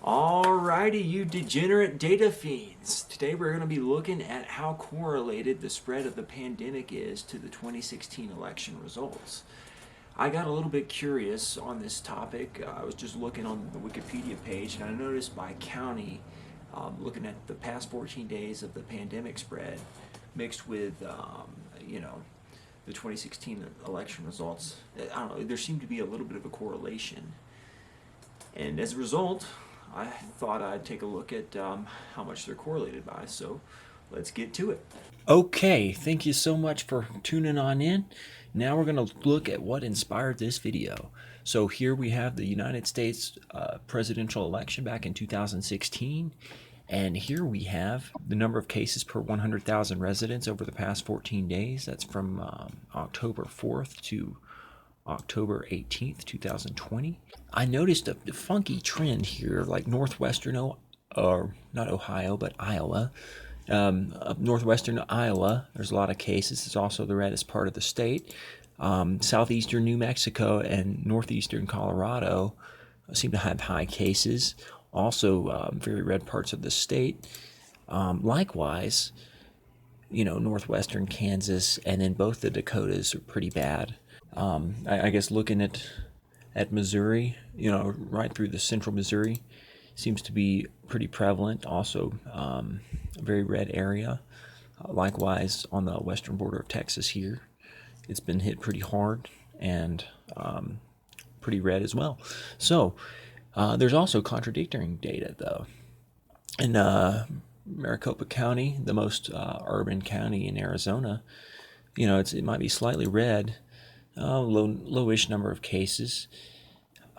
Alrighty, you degenerate data fiends. Today we're going to be looking at how correlated the spread of the pandemic is to the 2016 election results. I got a little bit curious on this topic. I was just looking on the Wikipedia page and I noticed by county, looking at the past 14 days of the pandemic spread mixed with, the 2016 election results, I don't know, there seemed to be a little bit of a correlation. And as a result, I thought I'd take a look at how much they're correlated by, so let's get to it. Okay, thank you so much for tuning on in. Now we're going to look at what inspired this video. So here we have the United States presidential election back in 2016, and here we have the number of cases per 100,000 residents over the past 14 days. That's from October 4th to October 18th, 2020. I noticed a funky trend here, like northwestern, or not Ohio, but Iowa. Up northwestern Iowa, there's a lot of cases. It's also the reddest part of the state. Southeastern New Mexico and northeastern Colorado seem to have high cases. Also, very red parts of the state. Likewise, northwestern Kansas and then both the Dakotas are pretty bad. I guess looking at Missouri, right through the central Missouri, seems to be pretty prevalent. Also, a very red area. Likewise, on the western border of Texas here, it's been hit pretty hard and pretty red as well. So, there's also contradicting data, though. In Maricopa County, the most urban county in Arizona, it might be slightly red. Lowish number of cases.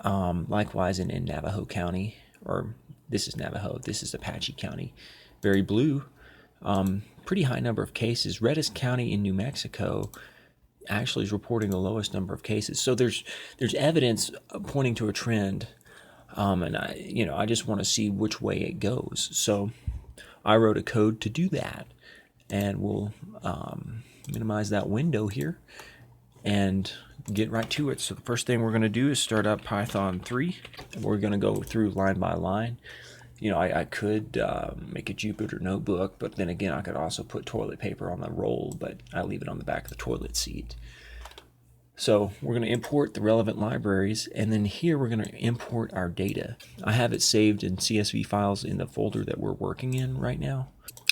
Likewise in Navajo County, or this is Navajo, this is Apache County, very blue. Pretty high number of cases. Reddest County in New Mexico actually is reporting the lowest number of cases. So there's evidence pointing to a trend, and I just want to see which way it goes. So I wrote a code to do that, and we'll minimize that window here and get right to it. So the first thing we're going to do is start up Python 3. And we're going to go through line by line. I could make a Jupyter notebook, but then again, I could also put toilet paper on the roll, but I leave it on the back of the toilet seat. So we're going to import the relevant libraries, and then here we're going to import our data. I have it saved in CSV files in the folder that we're working in right now.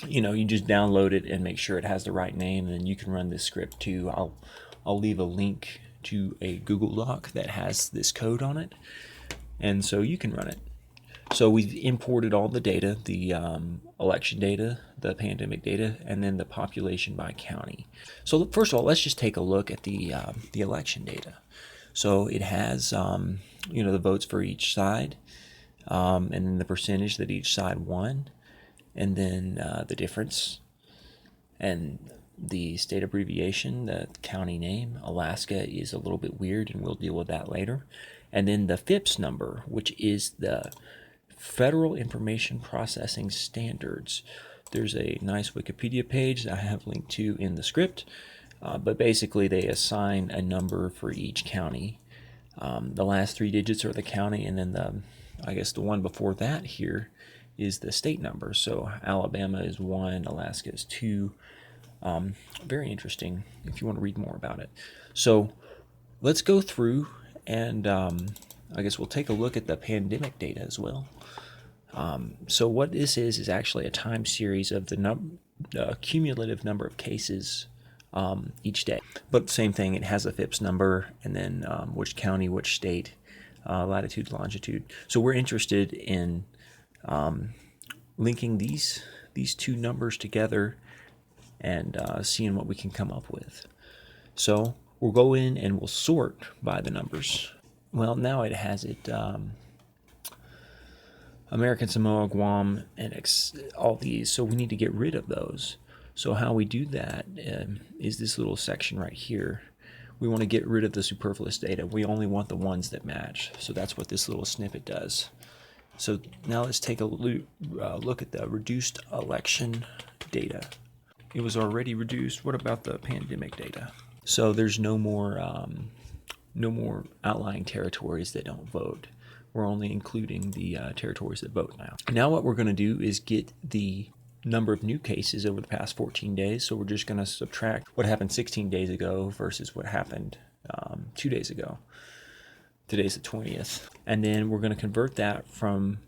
You just download it and make sure it has the right name, and then you can run this script too. I'll leave a link to a Google Doc that has this code on it, and so you can run it. So we've imported all the data, the election data, the pandemic data, and then the population by county. So first of all, let's just take a look at the election data. So it has the votes for each side, and then the percentage that each side won, and then the difference, and the state abbreviation, the county name. Alaska is a little bit weird, and we'll deal with that later. And then the FIPS number, which is the Federal Information Processing Standards. There's a nice Wikipedia page that I have linked to in the script, but basically they assign a number for each county. The last three digits are the county, and then the one before that here is the state number. So Alabama is 1, Alaska is 2. Very interesting if you want to read more about it. So let's go through and we'll take a look at the pandemic data as well. So what this is actually a time series of the cumulative number of cases each day. But same thing, it has a FIPS number and then which county, which state, latitude, longitude. So we're interested in linking these two numbers together and seeing what we can come up with. So we'll go in and we'll sort by the numbers. Well, now it has it American Samoa, Guam, and all these, so we need to get rid of those. So how we do that is this little section right here. We want to get rid of the superfluous data. We only want the ones that match. So that's what this little snippet does. So now let's take a look at the reduced election data. It was already reduced. What about the pandemic data? So there's no more outlying territories that don't vote. We're only including the territories that vote now. Now what we're going to do is get the number of new cases over the past 14 days. So we're just going to subtract what happened 16 days ago versus what happened 2 days ago. Today's the 20th. And then we're going to convert that from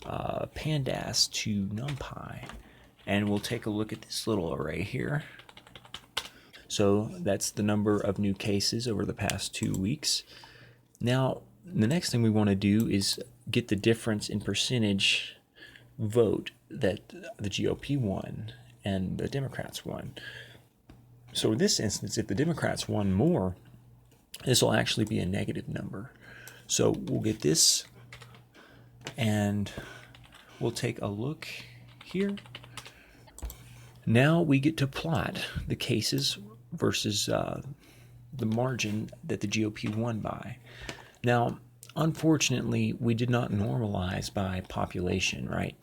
pandas to NumPy. And we'll take a look at this little array here. So that's the number of new cases over the past 2 weeks. Now, the next thing we want to do is get the difference in percentage vote that the GOP won and the Democrats won. So in this instance, if the Democrats won more, this will actually be a negative number. So we'll get this and we'll take a look here. Now we get to plot the cases versus the margin that the GOP won by. Now, unfortunately, we did not normalize by population, right?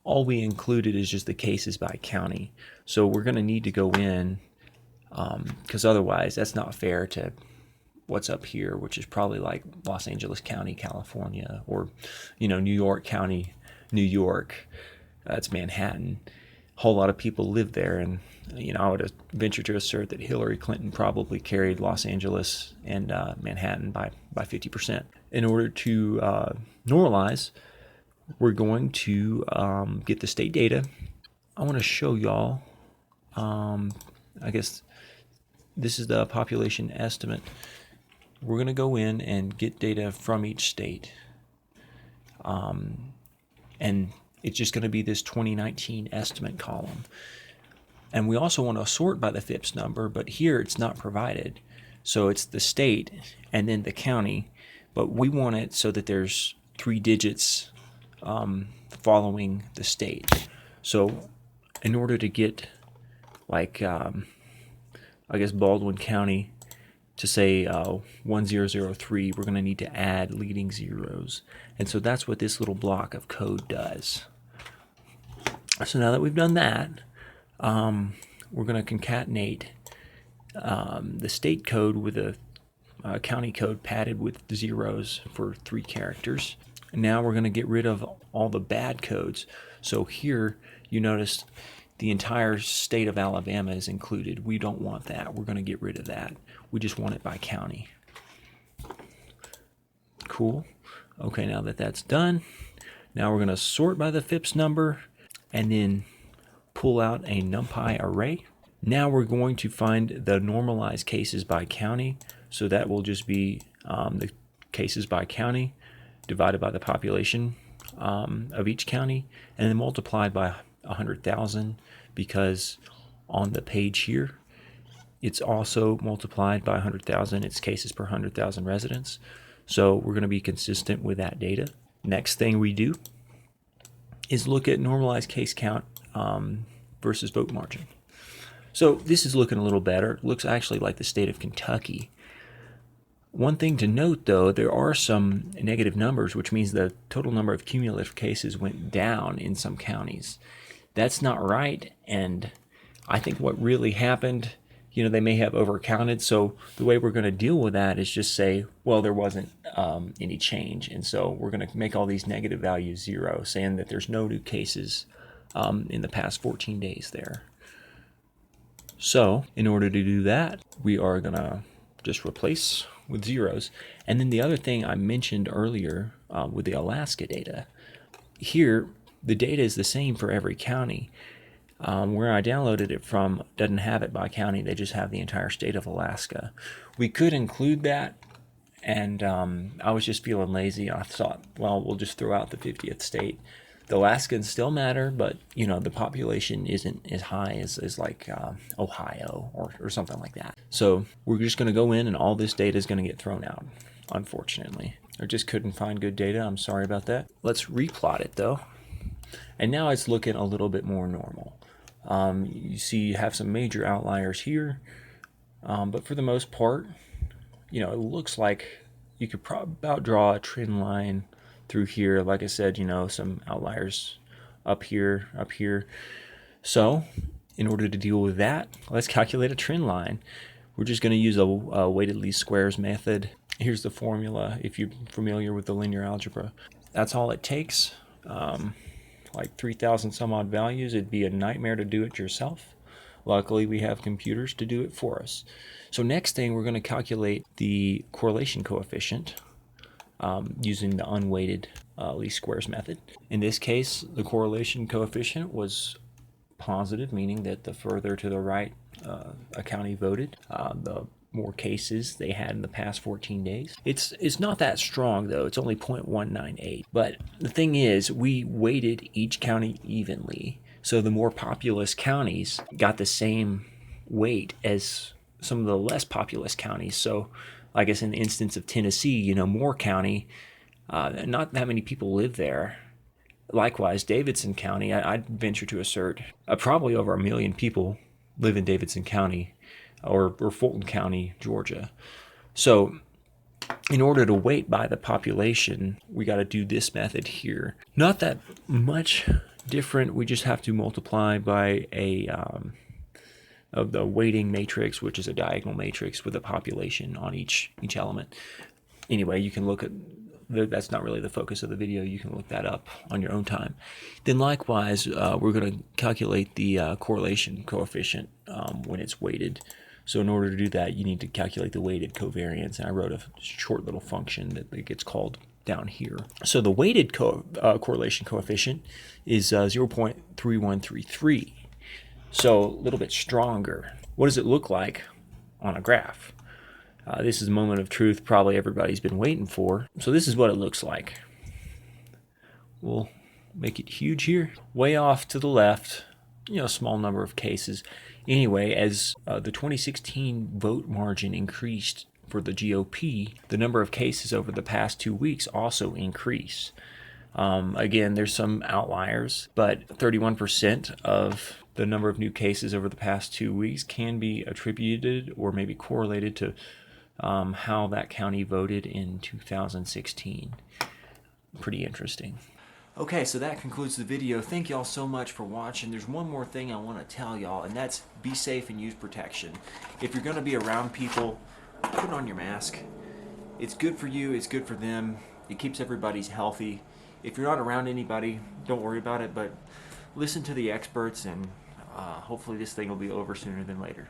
All we included is just the cases by county. So we're going to need to go in, because otherwise that's not fair to what's up here, which is probably like Los Angeles County, California, or, New York County, New York. That's Manhattan. A whole lot of people live there, and I would venture to assert that Hillary Clinton probably carried Los Angeles and Manhattan by 50%. In order to normalize, we're going to get the state data. I want to show y'all, I guess this is the population estimate. We're going to go in and get data from each state. And it's just going to be this 2019 estimate column. And we also want to sort by the FIPS number, but here it's not provided. So it's the state and then the county, but we want it so that there's 3 digits following the state. So in order to get like, I guess Baldwin County to say 1003, we're going to need to add leading zeros. And so that's what this little block of code does. So now that we've done that, we're going to concatenate the state code with a county code padded with zeros for 3 characters. And now we're going to get rid of all the bad codes. So here you notice the entire state of Alabama is included. We don't want that. We're going to get rid of that. We just want it by county. Cool. Okay, now that that's done, now we're going to sort by the FIPS number and then pull out a NumPy array. Now we're going to find the normalized cases by county. So that will just be the cases by county divided by the population of each county and then multiplied by 100,000, because on the page here it's also multiplied by 100,000. It's cases per 100,000 residents. So we're going to be consistent with that data. Next thing we do is look at normalized case count versus vote margin. So this is looking a little better. It looks actually like the state of Kentucky. One thing to note, though, there are some negative numbers, which means the total number of cumulative cases went down in some counties. That's not right, and I think what really happened, they may have overcounted. So the way we're going to deal with that is just say, well, there wasn't any change, and so we're going to make all these negative values 0, saying that there's no new cases in the past 14 days there. So in order to do that, we are going to just replace with zeros. And then the other thing I mentioned earlier with the Alaska data, here the data is the same for every county. Where I downloaded it from doesn't have it by county. They just have the entire state of Alaska. We could include that, and I was just feeling lazy. I thought, well, we'll just throw out the 50th state. The Alaskans still matter, but the population isn't as high as like Ohio or something like that. So we're just going to go in, and all this data is going to get thrown out, unfortunately. I just couldn't find good data. I'm sorry about that. Let's replot it though. And now it's looking a little bit more normal. You see you have some major outliers here, but for the most part, it looks like you could about draw a trend line through here. Like I said, some outliers up here. So in order to deal with that, let's calculate a trend line. We're just going to use a weighted least squares method. Here's the formula if you're familiar with the linear algebra. That's all it takes. Like 3,000 some odd values. It'd be a nightmare to do it yourself. Luckily, we have computers to do it for us. So next thing, we're going to calculate the correlation coefficient using the unweighted least squares method. In this case, the correlation coefficient was positive, meaning that the further to the right a county voted, the more cases they had in the past 14 days. It's not that strong though. It's only 0.198. But the thing is, we weighted each county evenly. So the more populous counties got the same weight as some of the less populous counties. So I guess in the instance of Tennessee, Moore County, not that many people live there. Likewise, Davidson County, I'd venture to assert probably over 1 million people live in Davidson County or Fulton County, Georgia. So in order to weight by the population, we got to do this method here. Not that much different. We just have to multiply by of the weighting matrix, which is a diagonal matrix with a population on each element. Anyway, you can look at that's not really the focus of the video. You can look that up on your own time. Then likewise, we're going to calculate the correlation coefficient when it's weighted. So in order to do that, you need to calculate the weighted covariance. And I wrote a short little function that gets called down here. So the weighted correlation coefficient is 0.3133. So a little bit stronger. What does it look like on a graph? This is a moment of truth probably everybody's been waiting for. So this is what it looks like. We'll make it huge here. Way off to the left, small number of cases. Anyway, as the 2016 vote margin increased for the GOP, the number of cases over the past 2 weeks also increased. Again, there's some outliers, but 31% of the number of new cases over the past 2 weeks can be attributed or maybe correlated to how that county voted in 2016. Pretty interesting. Okay, so that concludes the video. Thank y'all so much for watching. There's one more thing I want to tell y'all, and that's be safe and use protection. If you're going to be around people, put on your mask. It's good for you, it's good for them. It keeps everybody healthy. If you're not around anybody, don't worry about it, but listen to the experts, and hopefully this thing will be over sooner than later.